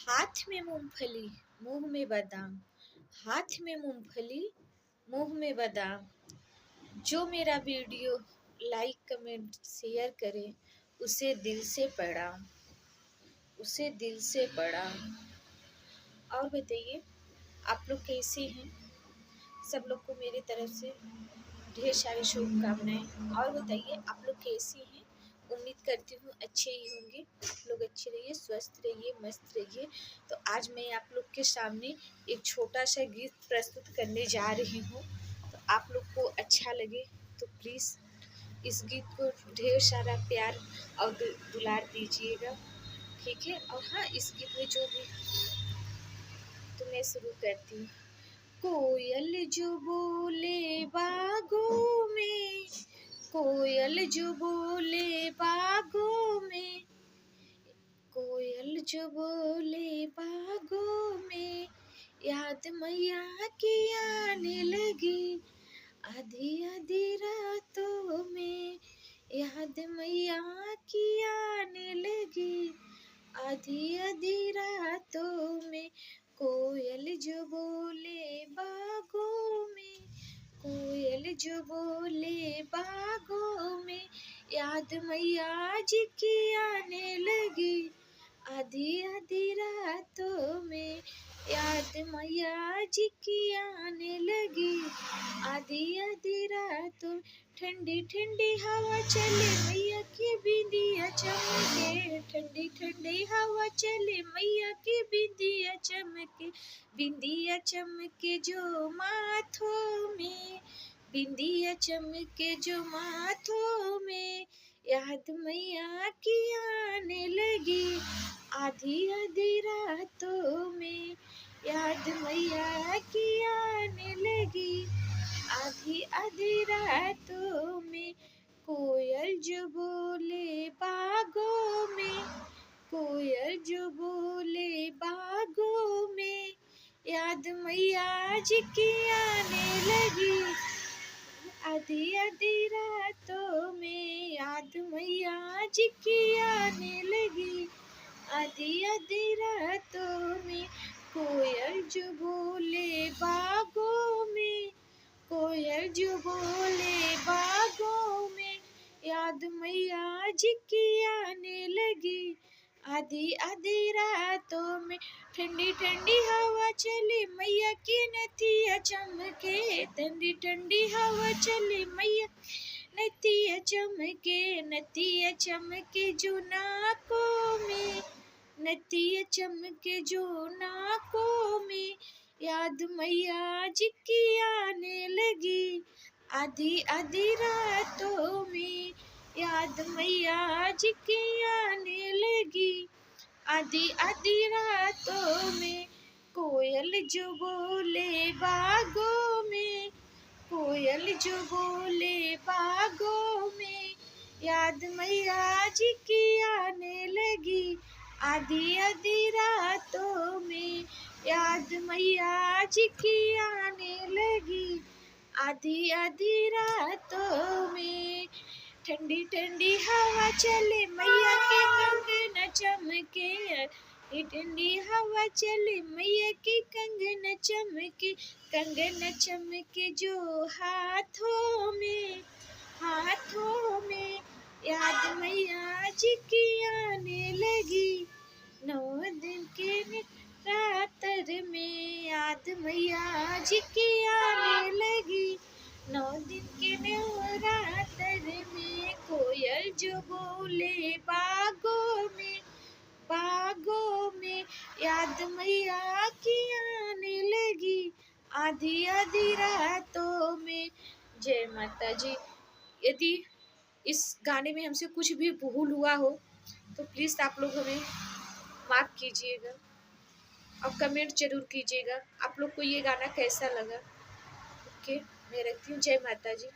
हाथ में मूंगफली मुंह में बादाम, हाथ में मूंगफली मुंह में बादाम। जो मेरा वीडियो लाइक कमेंट शेयर करे उसे दिल से प्रणाम, उसे दिल से प्रणाम। और बताइए आप लोग कैसे हैं? सब लोग को मेरी तरफ से ढेर सारी शुभकामनाएं। और बताइए आप लोग कैसे हैं? उम्मीद करती हूँ अच्छे ही होंगे। आप लोग अच्छे रहिए, स्वस्थ रहिए, मस्त रहिए। तो आज मैं आप लोग के सामने एक छोटा सा गीत प्रस्तुत करने जा रही हूँ। तो आप लोग को अच्छा लगे तो प्लीज़ इस गीत को ढेर सारा प्यार और दुलार दीजिएगा, ठीक है? और हाँ, इस गीत में जो भी तो मैं शुरू करती हूँ। कोयल जो बोले बागों में, कोयल जो बोले बागों में, कोयल जो बोले बागों में, याद मैया की आने लगी आधी आधी रातों में, याद मैया की आने लगी आधी आधी रातों में। कोयल जो बोले बागों में, कोयल जो बोले बागों में, याद मैया जी की आने लगी आधी आधी रातों में, याद मैया जी की आने लगी आधी आधी रातों। ठंडी ठंडी हवा चले मैया की बिंदिया चमके, ठंडी ठंडी हवा चले मैया की बिंदिया चमके, बिंदिया चमके जो माथों में, बिंदिया चमके जो माथों में, याद मैया की आने लगी आधी आधी रातों में, याद मैया की आने लगी आधी आधी रातों में। कोयल जो बोले बागों में, कोयल जो बोले बागों में, याद मैया जी की आने लगी आधी आधी रातों में, याद मैया जी की आने लगी आधी आधी रातों में। कोयल जो बोले बागों में, कोयल जो बोले बागों में, याद मैया जी की आने लगी आधी आधी रातों में। ठंडी ठंडी हवा चले मैया की नथिया चमके, ठंडी ठंडी हवा चले मैया नथिया चमके, नथिया चमके जो नाकों में, नथिया चमके जो नाकों में, याद मैया जी की आने लगी आधी आधी रातों में, याद मैया जी की आने लगी आधी आधी रातों में। कोयल जो बोले बागों में, कोयल जो बोले बागों में, याद मैया जी की आने लगी आधी आधी रातों में, याद मैया जी की आने लगी आधी आधी रातों में। ठंडी ठंडी हवा चले मैया के कंगन चमके, ठंडी हवा चले मैया की कंगन चमके, कंगन चमके जो हाथों में, हाथों में, याद मैया जी की आने लगी 9 दिन के रातर में, याद मैया जी की आने लगी 9 दिन के नवरात्र में। कोयल जो बोले बागों में, बागों में, याद मैया की आने लगी आधी आधी रातों में। जय माता जी। यदि इस गाने में हमसे कुछ भी भूल हुआ हो तो प्लीज़ आप लोग हमें माफ़ कीजिएगा और कमेंट जरूर कीजिएगा आप लोग को ये गाना कैसा लगा। ओके, मैं रखती हूँ। जय माता जी।